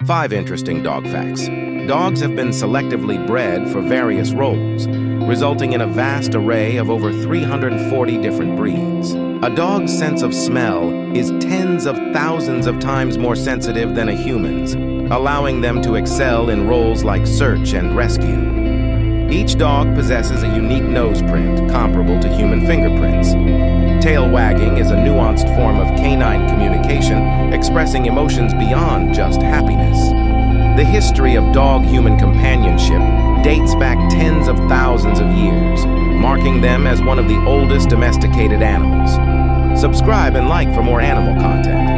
5 interesting dog facts. Dogs have been selectively bred for various roles, resulting in a vast array of over 340 different breeds. A dog's sense of smell is tens of thousands of times more sensitive than a human's, allowing them to excel in roles like search and rescue. Each dog possesses a unique nose print comparable to human fingerprints. Tail-wagging is a nuanced form of canine communication, expressing emotions beyond just happiness. The history of dog-human companionship dates back tens of thousands of years, marking them as one of the oldest domesticated animals. Subscribe and like for more animal content.